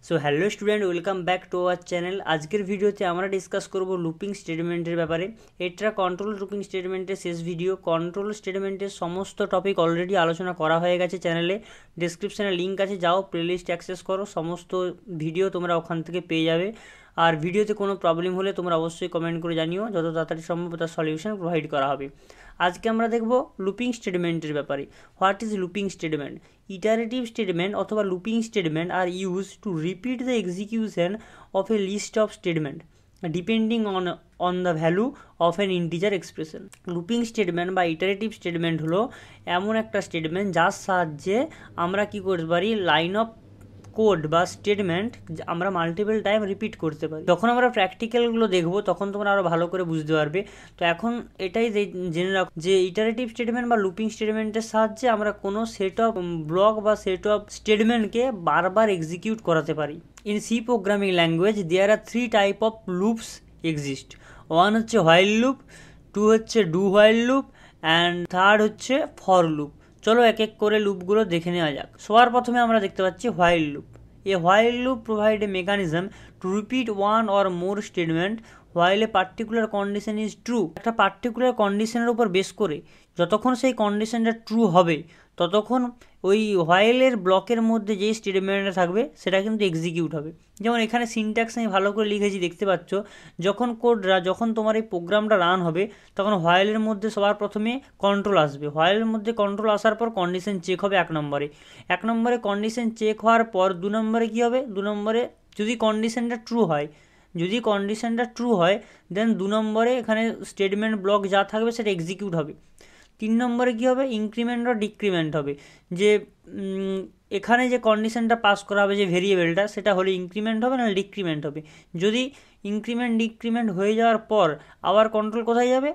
So hello student, welcome back to our channel. আজকের ভিডিওতে আমরা ডিসকাস করব লুপিং স্টেটমেন্টের ব্যাপারে। এটা কন্ট্রোল লুপিং স্টেটমেন্টের শেষ ভিডিও। কন্ট্রোল স্টেটমেন্টের সমস্ত টপিক অলরেডি আলোচনা করা হয়ে গেছে চ্যানেলে। ডিসক্রিপশানে লিঙ্ক আছে, যাও প্লেলিস্ট অ্যাক্সেস করো, সমস্ত ভিডিও তোমরা ওখান থেকে পেয়ে যাবে। আর ভিডিওতে কোনো প্রবলেম হলে তোমরা অবশ্যই কমেন্ট করে জানিও, যত তাড়াতাড়ি সম্ভব তার সলিউশন প্রোভাইড করা হবে। আজকে আমরা দেখব লুপিং স্টেটমেন্টের ব্যাপারে। What is looping statement? Iterative statement অথবা looping statement are use to repeat the execution of a list of statement depending on the value of an integer expression. Looping statement বা iterative statement হলো এমন একটা statement যার সাহায্যে আমরা কী করতে পারি, লাইন অফ কোড বা স্টেটমেন্ট আমরা মাল্টিপল টাইম রিপিট করতে পারি। যখন আমরা প্র্যাকটিক্যালগুলো দেখবো তখন তোমরা আরও ভালো করে বুঝতে পারবে। তো এখন এটাই জেনে রাখো যে ইটারেটিভ স্টেটমেন্ট বা লুপিং স্টেটমেন্টের সাহায্যে আমরা কোনো সেট অফ ব্লক বা সেট অফ স্টেটমেন্টকে বারবার এক্সিকিউট করাতে পারি। In C programming language there are 3 type of loops exist. One হচ্ছে হোয়াইল লুপ, 2 হচ্ছে do while loop, and third হচ্ছে ফর লুপ। চলো এক এক করে লুপগুলো দেখে নেওয়া যাক। সবার প্রথমে আমরা দেখতে পাচ্ছি while loop. A while loop provide a mechanism to repeat one or more statement while a particular condition is true. একটা পার্টিকুলার কন্ডিশনের উপর বেস করে যতক্ষণ সেই কন্ডিশনটা ট্রু হবে ততক্ষণ ওই হোয়াইলের ব্লকের মধ্যে যেই স্টেটমেন্টটা থাকবে সেটা কিন্তু এক্সিকিউট হবে। যেমন এখানে সিনট্যাক্স আমি ভালো করে লিখেছি, দেখতে পাচ্ছ। যখন তোমার এই প্রোগ্রামটা রান হবে তখন হোয়াইলের মধ্যে সবার প্রথমে কন্ট্রোল আসবে। হোয়াইলের মধ্যে কন্ট্রোল আসার পর কন্ডিশন চেক হবে এক নম্বরে কন্ডিশন চেক হওয়ার পর 2 নম্বরে কী হবে, 2 নম্বরে যদি কন্ডিশনটা ট্রু হয় দেন 2 নম্বরে এখানে স্টেটমেন্ট ব্লক যা থাকবে সেটা এক্সিকিউট হবে। 3 নম্বরে কী হবে, ইনক্রিমেন্ট ও ডিক্রিমেন্ট হবে। যে এখানে যে কন্ডিশনটা পাস করা হবে যে ভেরিয়েবলটা, সেটা হলে ইনক্রিমেন্ট হবে না ডিক্রিমেন্ট হবে। যদি ইনক্রিমেন্ট ডিক্রিমেন্ট হয়ে যাওয়ার পর আবার কন্ট্রোল কোথায় যাবে,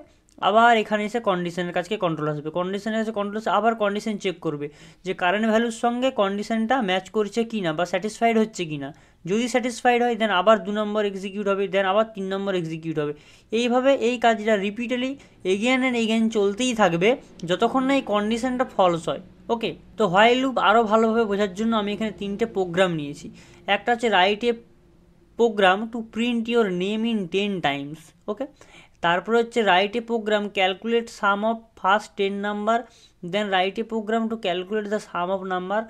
আবার এখানে এসে কন্ডিশনের কাছে কন্ট্রোল আসবে। কন্ডিশনের কাছে কন্ট্রোল আসে, আবার কন্ডিশন চেক করবে যে কারেন্ট ভ্যালুর সঙ্গে কন্ডিশনটা ম্যাচ করছে কি না বা স্যাটিসফাইড হচ্ছে কি না। যদি স্যাটিসফাইড হয় দেন আবার 2 নম্বর এক্সিকিউট হবে, দেন আবার 3 নম্বর এক্সিকিউট হবে। এইভাবে এই কাজটা রিপিটেডলি এগেন অ্যান্ড এগেন চলতেই থাকবে যতক্ষণ না এই কন্ডিশনটা ফলস হয়। ওকে, তো হোয়াইল লুপ আরও ভালোভাবে বোঝার জন্য আমি এখানে 3টে প্রোগ্রাম নিয়েছি। একটা হচ্ছে write a program to print your name in 10 times. Okay, তারপরে হচ্ছে write a program calculate sum of first 10 number, then write a program to calculate the sum of number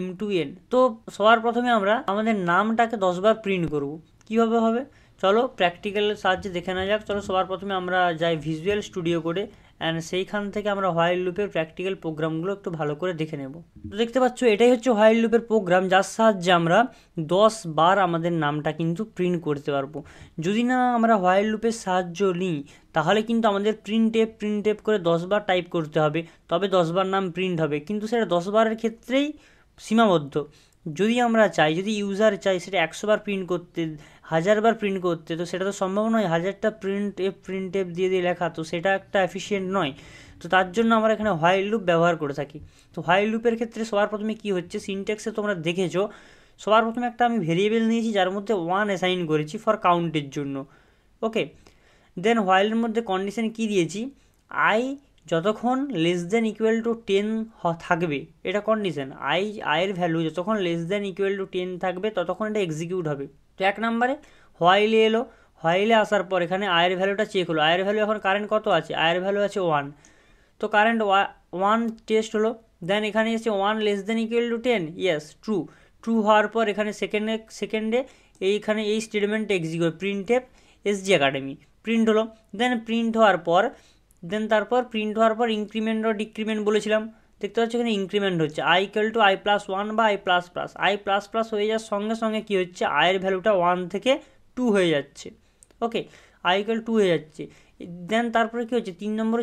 m to n। তো সবার প্রথমে আমরা আমাদের নামটাকে 10 বার print করব। কীভাবে হবে চলো প্র্যাকটিক্যালের সাহায্যে দেখে নেওয়া যাক। চলো সবার প্রথমে আমরা যাই ভিজুয়াল স্টুডিও কোডে, অ্যান্ড সেইখান থেকে আমরা হোয়াইল লুপের প্র্যাকটিক্যাল প্রোগ্রামগুলো একটু ভালো করে দেখে নেব। তো দেখতে পাচ্ছ এটাই হচ্ছে হোয়াইল লুপের প্রোগ্রাম, যার সাহায্যে আমরা 10 বার আমাদের নামটা কিন্তু প্রিন্ট করতে পারবো। যদি না আমরা হোয়াইল লুপের সাহায্য নিই তাহলে কিন্তু আমাদের প্রিন্ট টেপ করে 10 বার টাইপ করতে হবে, তবে 10 বার নাম প্রিন্ট হবে। কিন্তু সেটা 10 বারের ক্ষেত্রেই সীমাবদ্ধ। যদি আমরা চাই, যদি ইউজার চাই সেটা 100 বার প্রিন্ট করতে, 1000 বার প্রিন্ট করতে, তো সেটা তো সম্ভব নয়। 1000টা প্রিন্ট টেপ দিয়ে লেখা, তো সেটা একটা এফিশিয়েন্ট নয়। তো তার জন্য আমরা এখানে হোয়াইল লুপ ব্যবহার করে থাকি। তো হোয়াইল লুপের ক্ষেত্রে সবার প্রথমে কী হচ্ছে, সিনট্যাক্সে তোমরা দেখেছো, সবার প্রথমে একটা আমি ভেরিয়েবল নিয়েছি যার মধ্যে 1 অ্যাসাইন করেছি ফর কাউন্টের জন্য। ওকে, দেন হোয়াইলের মধ্যে কন্ডিশন কী দিয়েছি, আই যতক্ষণ লেস দেন ইকুয়াল টু 10 থাকবে, এটা কন্ডিশন। আইয়ের ভ্যালু যতক্ষণ লেস দেন ইকুয়াল টু 10 থাকবে ততক্ষণ এটা এক্সিকিউট হবে। তো 1 নম্বরে হোয়াইলে এলো, হোয়াইলে আসার পর এখানে আয়ের ভ্যালুটা চেক হলো। আয়ের ভ্যালু এখন কারেন্ট কত আছে, আয়ের ভ্যালু আছে 1। তো কারেন্ট 1 টেস্ট হলো। দেন এখানে এসে 1 less than equal to 10, yes true হওয়ার পর এখানে সেকেন্ডে এইখানে এই স্টেটমেন্টটা এক্সিকিউট, প্রিন্ট টেপ এসজি একাডেমি প্রিন্ট হলো। দেন প্রিন্ট হওয়ার পর ইনক্রিমেন্ট ও ডিক্রিমেন্ট বলেছিলাম, দেখতে পাচ্ছি এখানে ইনক্রিমেন্ট হচ্ছে i ইকুয়াল টু i+1 বা i++। হয়ে যাওয়ার সঙ্গে সঙ্গে কী হচ্ছে, আয়ের ভ্যালুটা 1 থেকে 2 হয়ে যাচ্ছে। ওকে, i ইকুয়াল 2 হয়ে যাচ্ছে। দেন তারপরে কী হচ্ছে, 3 নম্বর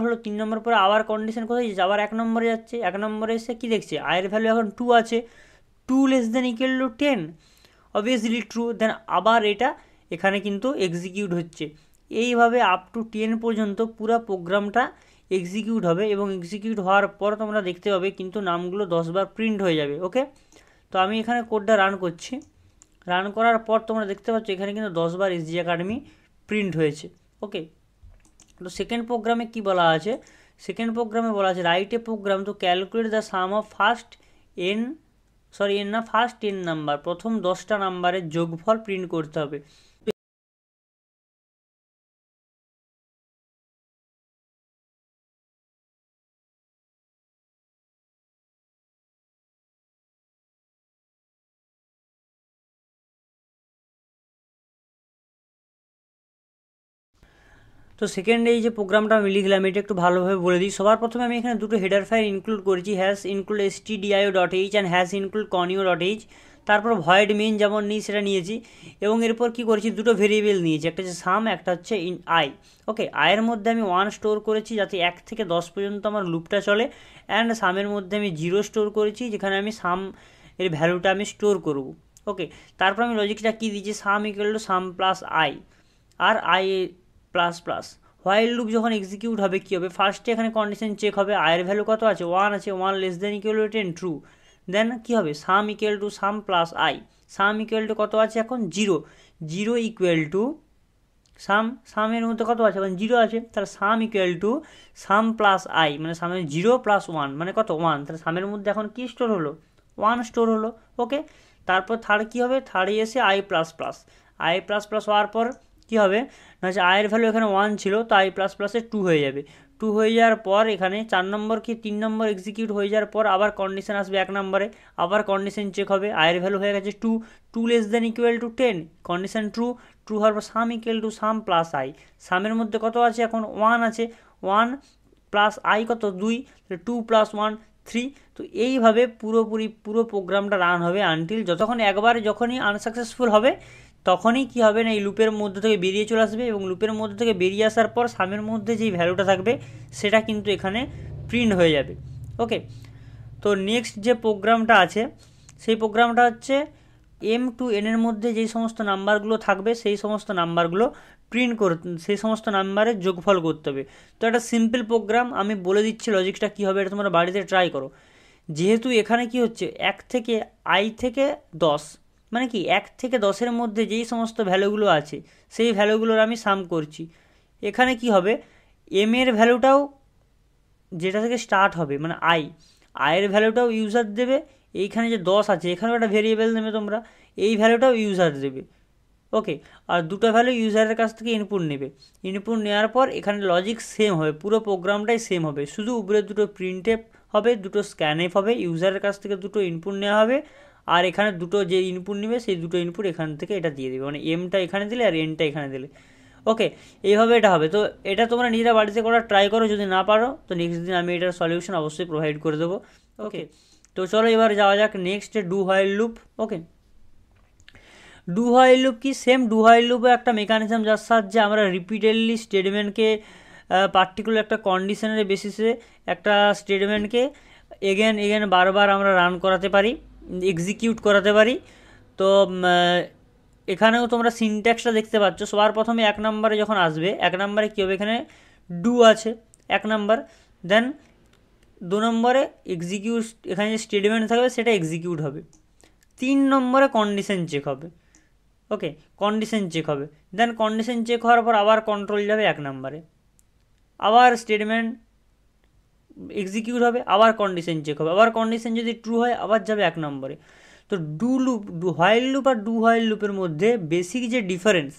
হলো, 3 নম্বর পরে আবার কন্ডিশন কোথায় যাচ্ছে, আবার 1 নম্বরে যাচ্ছে। 1 নম্বরে এসে কী দেখছে, আয়ের ভ্যালু এখন 2 আছে, 2 less than equal to 10, obviously true. Then আবার এটা এখানে কিন্তু এক্সিকিউট হচ্ছে। এইভাবে আপ টু 10 পর্যন্ত পুরো প্রোগ্রামটা এক্সিকিউট হবে, এবং এক্সিকিউট হওয়ার পর তোমরা দেখতে পাবে কিন্তু নামগুলো 10 বার প্রিন্ট হয়ে যাবে। ওকে, তো আমি এখানে কোডটা রান করছি। রান করার পর তোমরা দেখতে পাচ্ছ এখানে কিন্তু 10 বার এসজি একাডেমি প্রিন্ট হয়েছে। ওকে, তো সেকেন্ড প্রোগ্রামে কী বলা আছে, write a program to calculate the sum of first n sorry এর না, ফার্স্ট 10 নাম্বার, প্রথম 10টা নাম্বারের যোগফল প্রিন্ট করতে হবে। তো সেকেন্ড এই যে প্রোগ্রামটা আমি লিখলাম এটা একটু ভালোভাবে বলে দিই। সবার প্রথমে আমি এখানে দুটো হেডার ফাইল ইনক্লুড করেছি, hash include stdio.h and hash include conio.h। তারপর ভয়েড মেইন যেমন নিই সেটা নিয়েছি, এবং এরপর কি করেছি, দুটো ভেরিয়েবল নিয়েছি, একটা হচ্ছে সাম, একটা হচ্ছে আই। ওকে, আয়ের মধ্যে আমি 1 স্টোর করেছি যাতে 1 থেকে 10 পর্যন্ত আমার লুপটা চলে, অ্যান্ড সামের মধ্যে আমি 0 স্টোর করেছি যেখানে আমি সাম এর ভ্যালুটা আমি স্টোর করব। ওকে, তারপর আমি লজিকটা কী দিয়েছি, sum equal to sum plus i, আর i plus plus. While loop যখন এক্সিকিউট হবে কী হবে, ফার্স্টে এখানে কন্ডিশন চেক হবে, আয়ের ভ্যালু কত আছে, 1 আছে, 1 less than equal to 10 true. Then কী হবে, sum equal to sum plus i, sum equal to কত আছে এখন 0, 0 ইকুয়াল টু সামের মধ্যে কত আছে এখন 0 আছে, তাহলে সাম equal to sum plus I, মানে সামের 0 প্লাস 1 মানে কত 1, তাহলে সামের মধ্যে এখন কী স্টোর হলো, 1 স্টোর হলো। ওকে, তারপর থার্ড কী হবে, থার্ডে এসে I plus plus, I plus plus হওয়ার পর কী হবে না, হচ্ছে আয়ের ভ্যালু এখানে 1 ছিল, তো আই প্লাস প্লাসে 2 হয়ে যাবে। 2 হয়ে যাওয়ার পর এখানে 4 নম্বর কি 3 নম্বর এক্সিকিউট হয়ে যাওয়ার পর আবার কন্ডিশন আসবে 1 নম্বরে, আবার কন্ডিশন চেক হবে, আয়ের ভ্যালু হয়ে গেছে 2, 2 less than equal to 10, condition true, true হওয়ার পর sum equal to sum plus i, সামের মধ্যে কত আছে এখন 1 আছে, 1 প্লাস আই কত 2, 2 প্লাস 1 3। তো এইভাবে পুরো প্রোগ্রামটা রান হবে আনটিল যতক্ষণ একবার যখনই আনসাকসেসফুল হবে তখনই কী হবে না, এই লুপের মধ্যে থেকে বেরিয়ে চলে আসবে, এবং লুপের মধ্যে থেকে বেরিয়ে আসার পর সামের মধ্যে যেই ভ্যালুটা থাকবে সেটা কিন্তু এখানে প্রিন্ট হয়ে যাবে। ওকে, তো নেক্সট যে প্রোগ্রামটা আছে সেই প্রোগ্রামটা হচ্ছে m to n এর মধ্যে যেই সমস্ত নাম্বারগুলো থাকবে সেই সমস্ত নাম্বারগুলো প্রিন্ট করতে, সেই সমস্ত নাম্বারের যোগফল করতে হবে। তো একটা সিম্পল প্রোগ্রাম, আমি বলে দিচ্ছি লজিকটা কী হবে, এটা তোমরা বাড়িতে ট্রাই করো। যেহেতু এখানে কি হচ্ছে 1 থেকে i থেকে 10, মানে কি 1 থেকে 10-এর মধ্যে যেই সমস্ত ভ্যালুগুলো আছে সেই ভ্যালুগুলোর আমি সাম করছি। এখানে কি হবে, m এর ভ্যালুটাও যেটা থেকে স্টার্ট হবে মানে আয়ের ভ্যালুটাও ইউজার দেবে, এইখানে যে 10 আছে এখানেও একটা ভেরিয়েবল নেবে তোমরা, এই ভ্যালুটাও ইউজার দেবে। ওকে, আর দুটো ভ্যালু ইউজারের কাছ থেকে ইনপুট নেবে, ইনপুট নেওয়ার পর এখানে লজিক সেম হবে, পুরো প্রোগ্রামটাই সেম হবে, শুধু উপরে দুটো প্রিন্টএফ হবে, দুটো স্ক্যানএফ হবে, ইউজারের কাছ থেকে দুটো ইনপুট নেওয়া হবে, আর এখানে দুটো যে ইনপুট নেবে সেই দুটো ইনপুট এখান থেকে এটা দিয়ে দেবে, মানে এমটা এখানে দিলে আর এনটা এখানে দিলে। ওকে, এইভাবে এটা হবে। তো এটা তোমরা নিজেরা বাড়িতে করার ট্রাই করো, যদি না পারো তো নেক্সট দিন আমি এটার সলিউশন অবশ্যই প্রোভাইড করে দেবো। ওকে, তো চলো এবার যাওয়া যাক next do while loop. Okay, do while loop কি, সেম ডু হোয়াইল লুপও একটা মেকানিজম যার সাহায্যে আমরা রিপিটেডলি স্টেটমেন্টকে পার্টিকুলার একটা কন্ডিশনের বেসিসে একটা স্টেটমেন্টকে এগেন বারবার আমরা রান করাতে পারি, এক্সিকিউট করাতে পারি। তো এখানেও তোমরা সিনট্যাক্সটা দেখতে পাচ্ছ, সবার প্রথমে 1 নম্বরে যখন আসবে 1 নম্বরে কী হবে, এখানে ডু আছে 1 নম্বর, দেন 2 নম্বরে এক্সিকিউট, এখানে যে স্টেটমেন্ট থাকবে সেটা এক্সিকিউট হবে, 3 নম্বরে কন্ডিশন চেক হবে। ওকে, কন্ডিশন চেক হবে, দেন কন্ডিশন চেক হওয়ার পর আবার কন্ট্রোল যাবে 1 নম্বরে, আবার স্টেটমেন্ট এক্সিকিউট হবে, আবার কন্ডিশন চেক হবে, আবার কন্ডিশন যদি ট্রু হয় আবার যাবে 1 নম্বরে। তো হোয়াইল লুপ আর ডু হোয়াইল লুপের মধ্যে বেসিক যে ডিফারেন্স,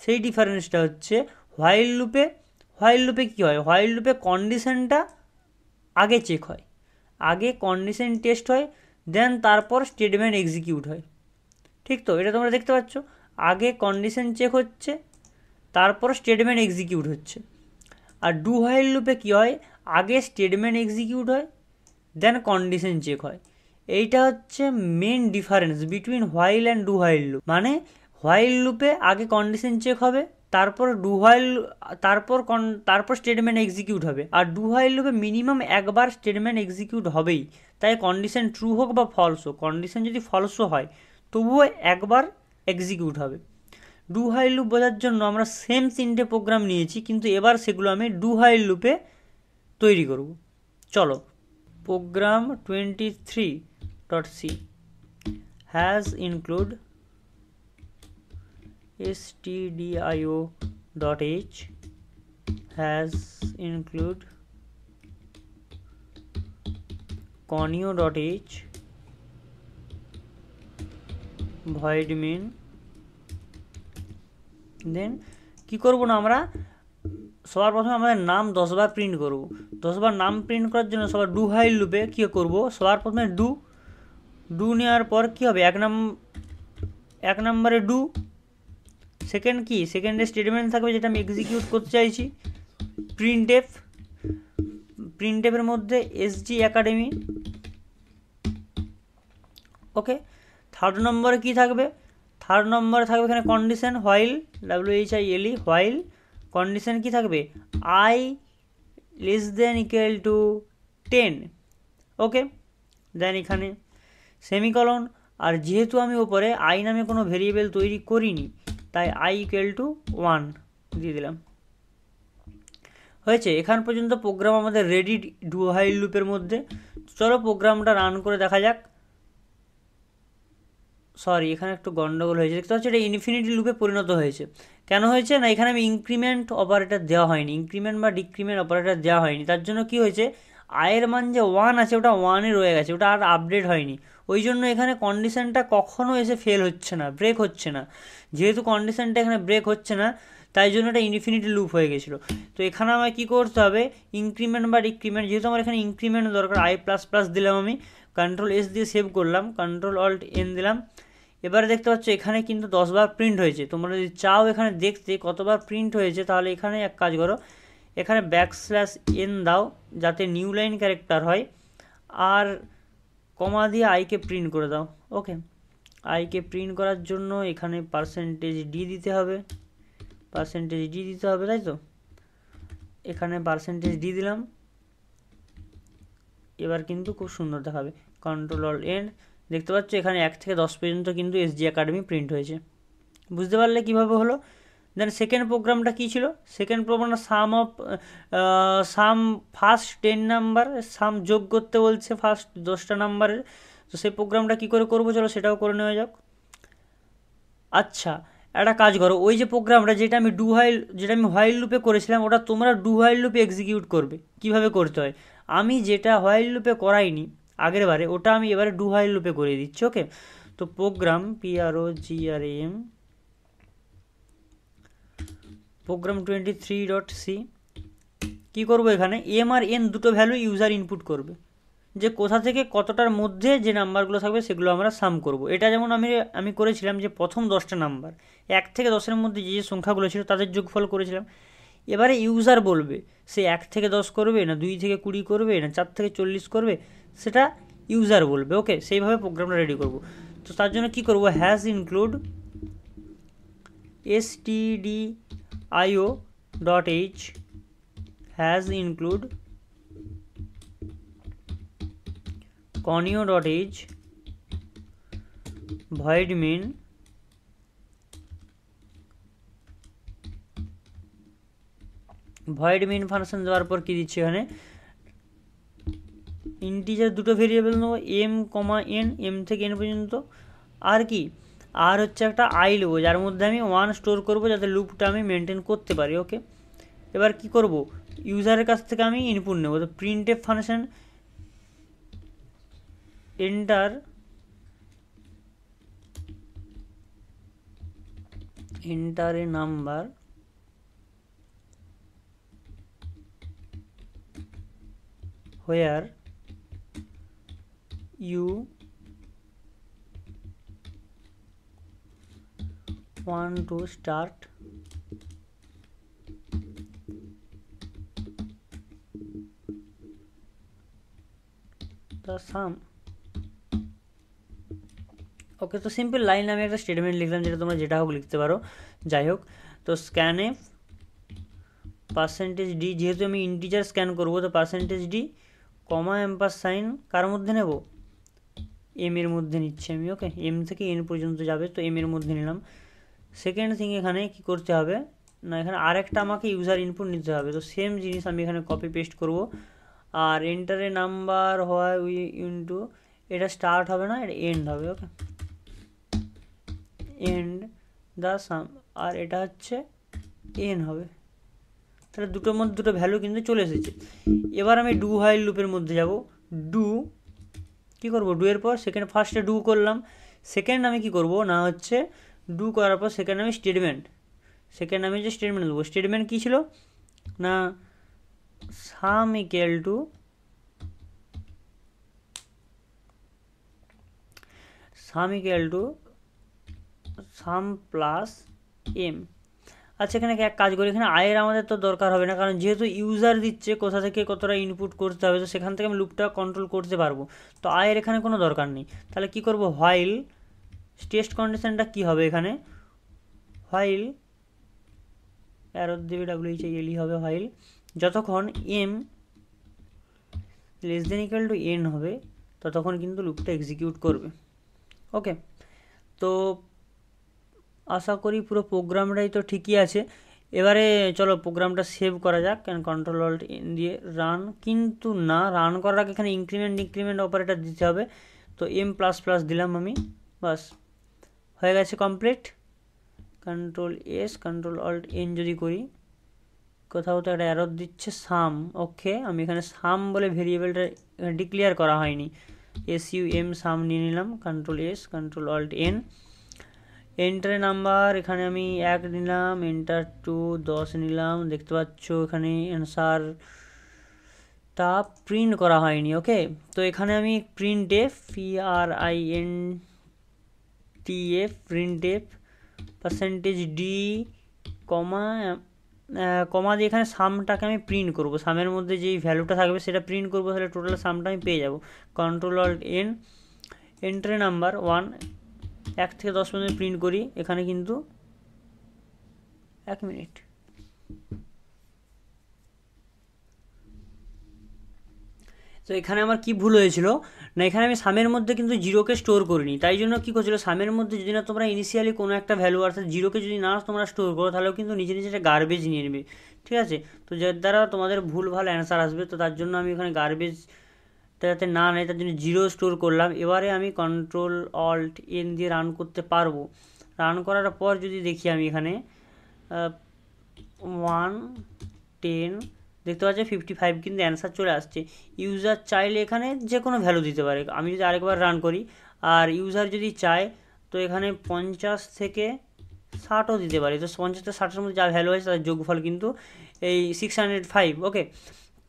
সেই ডিফারেন্সটা হচ্ছে হোয়াইল লুপে কী হয়, হোয়াইল লুপে কন্ডিশনটা আগে চেক হয়, আগে কন্ডিশন টেস্ট হয়, দেন তারপর স্টেটমেন্ট এক্সিকিউট হয়। ঠিক তো, এটা তোমরা দেখতে পাচ্ছ, আগে কন্ডিশন চেক হচ্ছে তারপর স্টেটমেন্ট এক্সিকিউট হচ্ছে। আর ডু হোয়াইল লুপে কী হয়, আগে স্টেটমেন্ট এক্সিকিউট হয় দেন কন্ডিশন চেক হয়। এইটা হচ্ছে main difference between while and do while loop. মানে হোয়াইল লুপে আগে কন্ডিশন চেক হবে, তারপর তারপর স্টেটমেন্ট এক্সিকিউট হবে, আর ডু হোয়াইল লুপে মিনিমাম একবার স্টেটমেন্ট এক্সিকিউট হবেই, তাই কন্ডিশন ট্রু হোক বা ফলস হোক, কন্ডিশন যদি ফলসও হয় তবুও একবার এক্সিকিউট হবে। ডু হোয়াইল লুপ বোঝার জন্য আমরা সেম 3টে প্রোগ্রাম নিয়েছি, কিন্তু এবার সেগুলো আমি ডু হোয়াইল লুপে তৈরি করব। চলো, program 23.c has include stdio.h has include conio.h void main. Then কি করব না, আমরা সবার প্রথমে আমাদের নাম 10 বার প্রিন্ট করব। 10 বার নাম প্রিন্ট করার জন্য সবার ডু হাইল লুপে কী করব, সবার প্রথমে ডু নেওয়ার পর কী হবে, এক নম্বরে ডু, সেকেন্ড কি, সেকেন্ডে স্টেটমেন্ট থাকবে যেটা আমি এক্সিকিউট করতে চাইছি, প্রিন্টএফের মধ্যে এসজি একাডেমি। ওকে, থার্ড নম্বরে কি থাকবে, থার্ড নম্বরে থাকবে এখানে condition while, WHILE while, condition কি থাকবে, I less than equal to 10। ওকে, দেন এখানে সেমিকলন, আর যেহেতু আমি ওপরে আই নামে কোনো ভেরিয়েবল তৈরি করিনি তাই I equal to 1 দিয়ে দিলাম। হয়েছে, এখান পর্যন্ত প্রোগ্রাম আমাদের রেডি ডু হাইল লুপের মধ্যে। চলো প্রোগ্রামটা রান করে দেখা যাক। সরি, এখানে একটু গন্ডগোল হয়েছে, দেখতে পাচ্ছি এটা ইনফিনিটি লুপে পরিণত হয়েছে। কেন হয়েছে না, এখানে আমি ইনক্রিমেন্ট অপারেটর দেওয়া হয়নি, ইনক্রিমেন্ট বা ডিক্রিমেন্ট অপারেটর দেওয়া হয়নি, তার জন্য কি হয়েছে, আয়ের মান যে 1 আছে ওটা 1-এ রয়ে গেছে, ওটা আর আপডেট হয়নি। ওই জন্য এখানে কন্ডিশনটা কখনো এসে ফেল হচ্ছে না, ব্রেক হচ্ছে না। যেহেতু কন্ডিশনটা এখানে ব্রেক হচ্ছে না তাই জন্য এটা ইনফিনিটি লুপ হয়ে গেছিলো। তো এখানে আমার কী করতে হবে, ইনক্রিমেন্ট বা ডিক্রিমেন্ট, যেহেতু আমার এখানে ইনক্রিমেন্ট দরকার, I++ দিলাম, আমি Ctrl+S দিয়ে সেভ করলাম, Ctrl+Alt+N দিলাম। এবারে দেখতে পাচ্ছ এখানে কিন্তু 10 বার প্রিন্ট হয়েছে। তোমরা যদি চাও এখানে দেখতে কতবার প্রিন্ট হয়েছে তাহলে এখানে এক কাজ করো, এখানে \n দাও যাতে নিউ লাইন ক্যারেক্টার হয়, আর কমা দিয়ে আইকে প্রিন্ট করে দাও। ওকে, আইকে প্রিন্ট করার জন্য এখানে %d দিতে হবে, %d দিতে হবে, তাই তো এখানে %d দিলাম। এবার কিন্তু খুব সুন্দর দেখাবে, Ctrl+N। দেখতে পাচ্ছ এখানে 1 থেকে 10 পর্যন্ত কিন্তু এসজি একাডেমি প্রিন্ট হয়েছে। বুঝতে পারলে কীভাবে হলো। দেন সেকেন্ড প্রোগ্রামটা কী ছিল, সেকেন্ড প্রোগ্রামটা সাম ফার্স্ট 10 নাম্বার সাম যোগ করতে বলছে ফার্স্ট 10টা নাম্বারের। তো সেই প্রোগ্রামটা কী করে করবো, চলো সেটাও করে নেওয়া যাক। আচ্ছা, একটা কাজ করো, ওই যে প্রোগ্রামটা যেটা আমি হোয়াইল লুপে করেছিলাম ওটা তোমরা ডু হাইল লুপে এক্সিকিউট করবে। কিভাবে করতে হয়, আমি যেটা হোয়াইল লুপে করাইনি আগের বারে ওটা আমি এবারে ডু হাইল লুপে করে দিচ্ছি। ওকে, তো প্রোগ্রাম program 23.c কী করবো, এখানে এম আর এন দুটো ভ্যালু ইউজার ইনপুট করবে, যে কোথা থেকে কতটার মধ্যে যে নাম্বারগুলো থাকবে সেগুলো আমরা সাম করব। এটা যেমন আমি করেছিলাম যে প্রথম 10টা নাম্বার 1 থেকে 10-এর মধ্যে যে সংখ্যাগুলো ছিল তাদের যোগফল করেছিলাম। এবারে ইউজার বলবে সে 1 থেকে 10 করবে না 2 থেকে 20 করবে না 4 থেকে 40 করবে, সেটা ইউজার বলবে। ওকে, সেইভাবে প্রোগ্রামটা রেডি করব। তো তার জন্য কি করব, has include stdio.h has include conio.h void main function দেওয়ার পর কি দিচ্ছি, এখানে ইন্টিজার দুটো ভেরিয়েবল নেবো, m, n, m থেকে n পর্যন্ত, আর কি আর হচ্ছে একটা আই নেবো যার মধ্যে আমি 1 স্টোর করবো যাতে লুপটা আমি মেনটেন করতে পারি। ওকে, এবার কি করব, ইউজারের কাছ থেকে আমি ইনপুট নেবো। তো printf function enter a number where you want to start the sum। ওকে, তো সিম্পল লাইন আমি একটা স্টেটমেন্ট লিখলাম, যেটা তোমরা যেটা হোক লিখতে পারো, যাই হোক। তো স্ক্যানএফ %d, যেহেতু আমি ইন্টিজার স্ক্যান করবো তো %d, কমা $, কার মধ্যে নেব, এম এর মধ্যে নিচ্ছি আমি। ওকে, এম থেকে এন পর্যন্ত যাবে তো এম এর মধ্যে নিলাম। সেকেন্ড থিং এখানে কি করতে হবে না, এখানে আরেকটা আমাকে ইউজার ইনপুট নিতে হবে। তো সেম জিনিস আমি এখানে কপি পেস্ট করব, আর এন্টারে নাম্বার হয় উই ইনটু, এটা স্টার্ট হবে না, এটা এন্ড হবে। ওকে, এন্ড দ্য সাম, আর এটা হচ্ছে এন হবে। তাহলে দুটোর মধ্যে দুটো ভ্যালু কিন্তু চলে এসেছে। এবার আমি ডু হাইল লুপের মধ্যে যাব। ডু কী করবো, ডু এর পর ফার্স্টে ডু করলাম, সেকেন্ড আমি কি করব না হচ্ছে ডু করার পর সেকেন্ড আমি স্টেটমেন্ট যে স্টেটমেন্ট দেবো, স্টেটমেন্ট কী ছিল না sum equal to sum plus m. আচ্ছা এখানে এক কাজ করি, এখানে আয়ের আমাদের তো দরকার হবে না, কারণ যেহেতু ইউজার দিচ্ছে কোথা থেকে কতটা ইনপুট করতে হবে, তো সেখান থেকে আমি লুপটা কন্ট্রোল করতে পারবো, তো আয়ের এখানে কোনো দরকার নেই। তাহলে কি করব, হোয়াইল টেস্ট কন্ডিশনটা কি হবে, এখানে হোয়াইল অ্যারো দেবে WHILE হবে, হোয়াইল যতক্ষণ m less than equal to n হবে ততক্ষণ কিন্তু লুপটা এক্সিকিউট করবে। ওকে, তো আশা করি পুরো প্রোগ্রামটাই তো ঠিকই আছে। এবারে চলো প্রোগ্রামটা সেভ করা যাক, কারণ কন্ট্রোল অল্ট এন দিয়ে রান, কিন্তু না রান করার আগে এখানে ইনক্রিমেন্ট অপারেটর দিতে হবে, তো M++ দিলাম আমি, বাস হয়ে গেছে complete. Control s control alt n যদি করি, কোথাও তো একটা অ্যারো দিচ্ছে সাম, ওকে আমি এখানে সাম বলে ভেরিয়েবলটা ডিক্লেয়ার করা হয়নি, SUM সাম নিয়ে নিলাম, control s control alt n, enter number এখানে আমি 1 নিলাম, এন্টার 2 10 নিলাম, দেখতে পাচ্ছ এখানে অ্যান্সারটা প্রিন্ট করা হয়নি। ওকে, তো এখানে আমি প্রিন্টএফ প্রিন্টএফ %d কমা দিয়ে এখানে সামটাকে আমি প্রিন্ট করব, সামের মধ্যে যেই ভ্যালুটা থাকবে সেটা প্রিন্ট করব, তাহলে টোটাল সামটা আমি পেয়ে যাব। Control alt n, entry number 1 1 থেকে 10 পর্যন্ত প্রিন্ট করি, এখানে কিন্তু 1 মিনিট, তো এখানে আমার কি ভুল হয়েছিল না, এখানে আমি সামের মধ্যে কিন্তু জিরোকে স্টোর করিনি, তাই জন্য কী করছিল সামের মধ্যে যদি না তোমরা ইনিশিয়ালি কোনো একটা ভ্যালু অর্থাৎ জিরোকে যদি না তোমরা স্টোর করো, তাহলেও কিন্তু নিজে একটা গার্বেজ নিয়ে নেবে, ঠিক আছে, তো যার দ্বারা তোমাদের ভুল ভালো অ্যান্সার আসবে, তো তার জন্য আমি এখানে গার্বেজটা যাতে না নেয় তার জন্য জিরো স্টোর করলাম। এবারে আমি কন্ট্রোল অল্ট এন দিয়ে রান করতে পারবো, রান করার পর যদি দেখি আমি এখানে 110 দেখতে পাচ্ছি 55 কিন্তু অ্যান্সার চলে আসছে। ইউজার চাইলে এখানে যে কোনো ভ্যালু দিতে পারে, আমি যদি আরেকবার রান করি আর ইউজার যদি চায় তো এখানে 50 থেকে 60ও দিতে পারে, তো 50 থেকে 60-এর মধ্যে যা ভ্যালু আছে তার যোগফল কিন্তু এই 605। ওকে,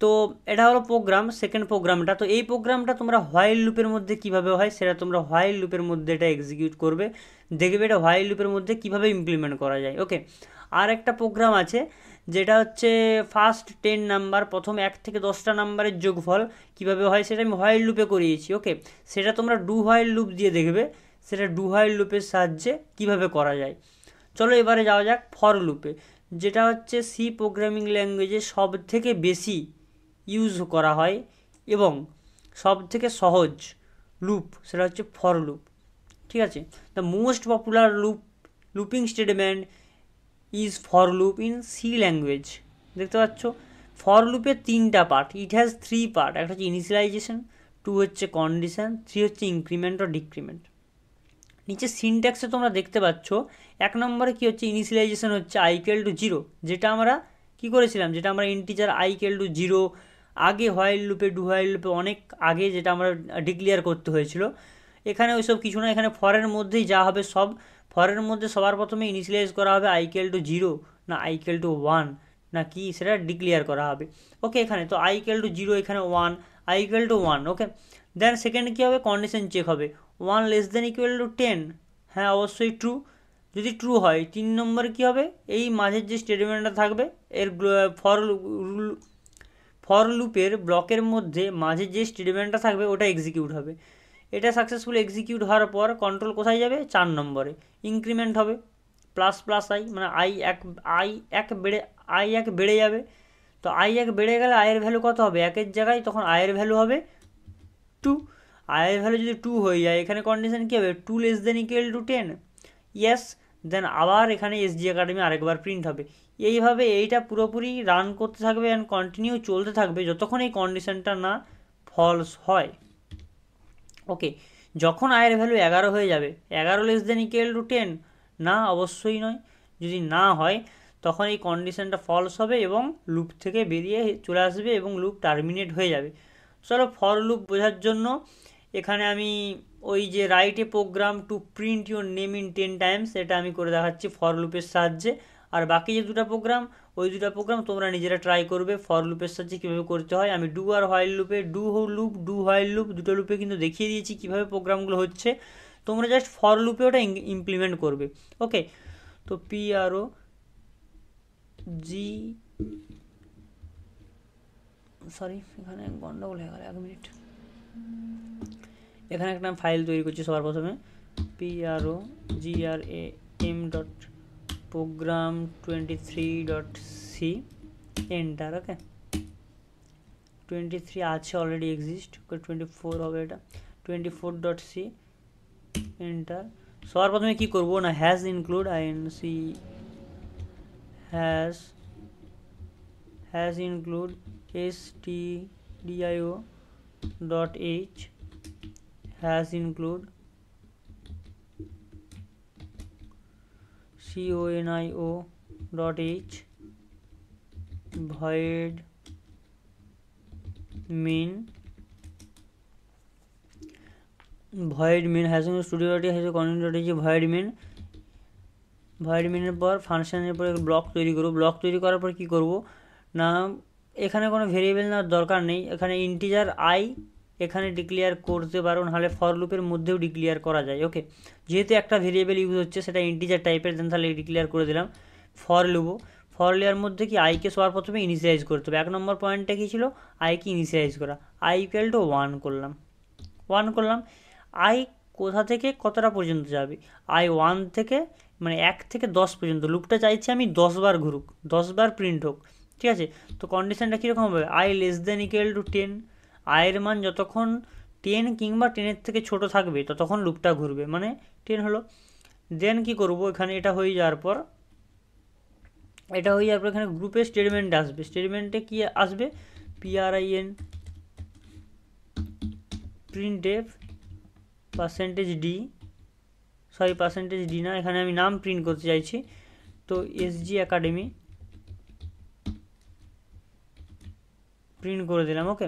তো এটা হলো প্রোগ্রাম, সেকেন্ড প্রোগ্রামটা। তো এই প্রোগ্রামটা তোমরা হোয়াইল লুপের মধ্যে কিভাবে হয় সেটা তোমরা হোয়াইল লুপের মধ্যে এটা এক্সিকিউট করবে, দেখবে এটা হোয়াইল লুপের মধ্যে কিভাবে ইমপ্লিমেন্ট করা যায়। ওকে, আর একটা প্রোগ্রাম আছে যেটা হচ্ছে ফার্স্ট 10 নাম্বার, প্রথম 1 থেকে 10টা নাম্বারের যোগফল কিভাবে হয় সেটা আমি হোয়াইল লুপে করিয়েছি। ওকে, সেটা তোমরা ডু হোয়াইল লুপ দিয়ে দেখবে সেটা ডু হোয়াইল লুপের সাহায্যে কিভাবে করা যায়। চলো এবারে যাওয়া যাক ফর লুপে, যেটা হচ্ছে সি প্রোগ্রামিং ল্যাঙ্গুয়েজে সব থেকে বেশি ইউজ করা হয় এবং সব থেকে সহজ লুপ সেটা হচ্ছে ফর লুপ, ঠিক আছে। The most popular looping statement is for loop in C language. দেখতে পাচ্ছ ফর লুপের 3টা পার্ট, ইট হ্যাজ 3 পার্ট, একটা হচ্ছে ইনিশিয়ালাইজেশন, 2 হচ্ছে কন্ডিশন, 3 হচ্ছে ইনক্রিমেন্ট ও ডিক্রিমেন্ট। নিচে সিনট্যাক্সে তোমরা দেখতে পাচ্ছ 1 নম্বরে কী হচ্ছে, ইনিশিয়ালাইজেশন হচ্ছে i=0, যেটা আমরা কী করেছিলাম, যেটা আমরা ইন্টিজার i=0 আগে হোয়াইল লুপে ডু হোয়াইল লুপে অনেক আগে যেটা আমরা ডিক্লেয়ার করতে হয়েছিল। এখানে ওইসব কিছু না, এখানে ফরের মধ্যেই যা হবে সব, ফরের মধ্যে সবার প্রথমে ইনিশিয়ালাইজ করা হবে i=0 না i=1 না কি সেটা ডিক্লেয়ার করা হবে। ওকে, এখানে তো i=0 এখানে 1 i=1। ওকে, দেন সেকেন্ড কী হবে, কন্ডিশন চেক হবে 1 <= 10, হ্যাঁ অবশ্যই ট্রু, যদি ট্রু হয় 3 নম্বর কী হবে, এই মাঝের যে স্টেটমেন্টটা থাকবে এর ফর লুপের ব্লকের মধ্যে মাঝে যে স্টেটমেন্টটা থাকবে ওটা এক্সিকিউট হবে। এটা সাকসেসফুল এক্সিকিউট হওয়ার পর কন্ট্রোল কোথায় যাবে, 4 নম্বরে ইনক্রিমেন্ট হবে ++i, মানে i1 বেড়ে যাবে, তো i1 বেড়ে গেলে আয়ের ভ্যালু কত হবে, 1-এর জায়গায় তখন আয়ের ভ্যালু হবে 2, আয়ের ভ্যালু যদি 2 হয়ে যায় এখানে কন্ডিশন কী হবে, 2 <= 10, ইয়েস, দেন আবার এখানে SG একাডেমি আরেকবার প্রিন্ট হবে। এইভাবে এইটা পুরোপুরি রান করতে থাকবে অ্যান্ড কন্টিনিউ চলতে থাকবে যতক্ষণ এই কন্ডিশনটা না ফলস হয়। ওকে, যখন আয়ের ভ্যালু 11 হয়ে যাবে, 11 <= 10 না অবশ্যই নয়, যদি না হয় তখন এই কন্ডিশনটা ফলস হবে এবং লুপ থেকে বেরিয়ে চলে আসবে এবং লুপ টার্মিনেট হয়ে যাবে। চলো ফর লুপ বোঝার জন্য এখানে আমি ওই যে write a program to print your name in 10 times, এটা আমি করে দেখাচ্ছি ফর লুপের সাহায্যে। আর বাকি যে দুটো প্রোগ্রাম, ওই দুটো প্রোগ্রাম তোমরা নিজেরা ট্রাই করবে ফর লুপের সাহায্যে কীভাবে করতে হয়। আমি ডু আর হোয়াইল লুপে, ডু হোয়াইল লুপ দুটো লুপে কিন্তু দেখিয়ে দিয়েছি কীভাবে প্রোগ্রামগুলো হচ্ছে। তোমরা জাস্ট ফর লুপে ওটা ইমপ্লিমেন্ট করবে। ওকে, তো PRO G, সরি এখানে গন্ডগোল হয়ে গেল, 1 মিনিট। এখানে একটা ফাইল তৈরি করছি সবার প্রথমে, program23.c, এন্টার। ওকে, 23 আছে অলরেডি এক্সিস্ট, 24 হবে এটা, 24.c, এন্টার। সবার প্রথমে কি করবো না, has include INC has include stdio.h has include conio.h void main has include studio.h has conio.h void main এর পর ফাংশনের পর ব্লক তৈরি করব। ব্লক তৈরি করার পর কি করব না, এখানে কোনো ভেরিয়েবল নেওয়ার দরকার নেই, এখানে ইন্টিজার i এখানে ডিক্লেয়ার করতে পারো, নাহলে ফর লুপের মধ্যেও ডিক্লেয়ার করা যায়। ওকে, যেহেতু একটা ভেরিয়েবল ইউজ হচ্ছে সেটা ইন্টিজার টাইপের, দেন তাহলে ডিক্লেয়ার করে দিলাম ফর লুপ। ফর লেয়ার মধ্যে কি আইকে সবার প্রথমে ইনিশিয়ালাইজ করতে হবে। 1 নম্বর পয়েন্টটা কী ছিল, আইকে ইনিশিয়ালাইজ করা। i = 1 করলাম, আই কোথা থেকে কতটা পর্যন্ত যাবে, i 1 থেকে মানে 1 থেকে 10 পর্যন্ত লুপটা চাইছি আমি 10 বার ঘুরুক, 10 বার প্রিন্ট হোক। ঠিক আছে, তো কন্ডিশনটা কীরকম হবে, i <= 10, আয়ের মান যতক্ষণ 10 কিংবা 10-এর থেকে ছোট থাকবে ততক্ষণ লুপটা ঘুরবে, মানে 10 হলো। দেন কি করব, এখানে এটা হয়ে যাওয়ার পর এখানে গ্রুপের স্টেটমেন্ট আসবে। স্টেটমেন্টে কি আসবে, PRIN printf %d না, এখানে আমি নাম প্রিন্ট করতে চাইছি, তো SG একাডেমি প্রিন্ট করে দিলাম। ওকে,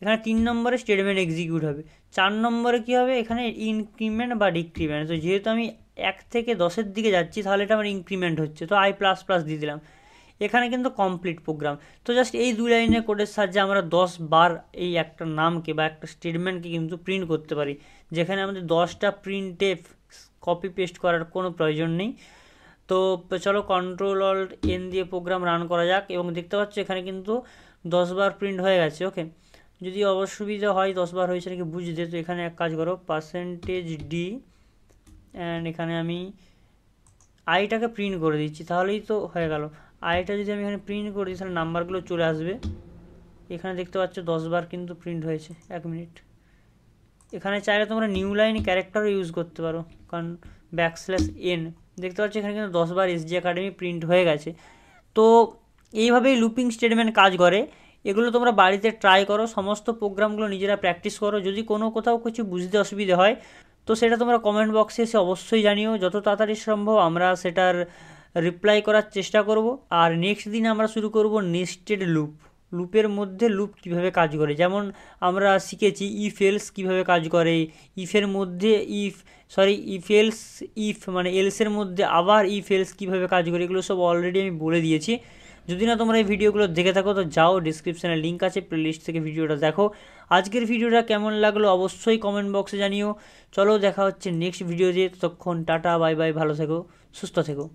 এখানে 3 নম্বরে স্টেটমেন্ট এক্সিকিউট হবে। 4 নম্বরে কী হবে, এখানে ইনক্রিমেন্ট বা ডিক্রিমেন্ট। তো যেহেতু আমি 1 থেকে 10-এর দিকে যাচ্ছি তাহলে এটা আমার ইনক্রিমেন্ট হচ্ছে, তো i++ দিয়ে দিলাম। এখানে কিন্তু কমপ্লিট প্রোগ্রাম। তো জাস্ট এই 2 লাইনের কোডের সাহায্যে আমরা 10 বার এই একটা নামকে বা একটা স্টেটমেন্টকে কিন্তু প্রিন্ট করতে পারি, যেখানে আমাদের 10টা প্রিন্টএফ কপি পেস্ট করার কোনো প্রয়োজন নেই। তো চলো Ctrl+Alt+N দিয়ে প্রোগ্রাম রান করা যাক, এবং দেখতে পাচ্ছ এখানে কিন্তু 10 বার প্রিন্ট হয়ে গেছে। ওকে, যদি অসুবিধা হয় 10 বার হয়েছে নাকি বুঝতে, তো এখানে এক কাজ করো %d অ্যান্ড এখানে আমি আইটাকে প্রিন্ট করে দিচ্ছি, তাহলেই তো হয়ে গেল। আইটা যদি আমি এখানে প্রিন্ট করে দিই তাহলে নাম্বারগুলো চলে আসবে। এখানে দেখতে পাচ্ছ 10 বার কিন্তু প্রিন্ট হয়েছে। 1 মিনিট, এখানে চাইলে তোমরা নিউ লাইন ক্যারেক্টারও ইউজ করতে পারো, কারণ \n দেখতে পাচ্ছ এখানে কিন্তু 10 বার SG একাডেমি প্রিন্ট হয়ে গেছে। তো এইভাবেই লুপিং স্টেটমেন্ট কাজ করে। এগুলো তোমরা বাড়িতে ট্রাই করো, সমস্ত প্রোগ্রামগুলো নিজেরা প্র্যাকটিস করো। যদি কোথাও কিছু বুঝতে অসুবিধা হয় তো সেটা তোমরা কমেন্ট বক্সে এসে অবশ্যই জানিও, যত তাড়াতাড়ি সম্ভব আমরা সেটার রিপ্লাই করার চেষ্টা করব। আর নেক্সট দিন আমরা শুরু করব নেস্টেড লুপের মধ্যে লুপ কিভাবে কাজ করে। যেমন আমরা শিখেছি ইফ এলস কীভাবে কাজ করে, ইফের মধ্যে ইফ মানে এলসের মধ্যে আবার ইফ এলস কীভাবে কাজ করে, এগুলো সব অলরেডি আমি বলে দিয়েছি। যদি না তোমরা এই ভিডিওগুলো দেখে থাকো তো যাও, ডিসক্রিপশানে লিঙ্ক আছে, প্লেলিস্ট থেকে ভিডিওটা দেখো। আজকের ভিডিওটা কেমন লাগলো অবশ্যই কমেন্ট বক্সে জানিও। চলো দেখা হচ্ছে নেক্সট ভিডিও দিয়ে, ততক্ষণ টাটা বাই বাই, ভালো থেকো, সুস্থ থেকো।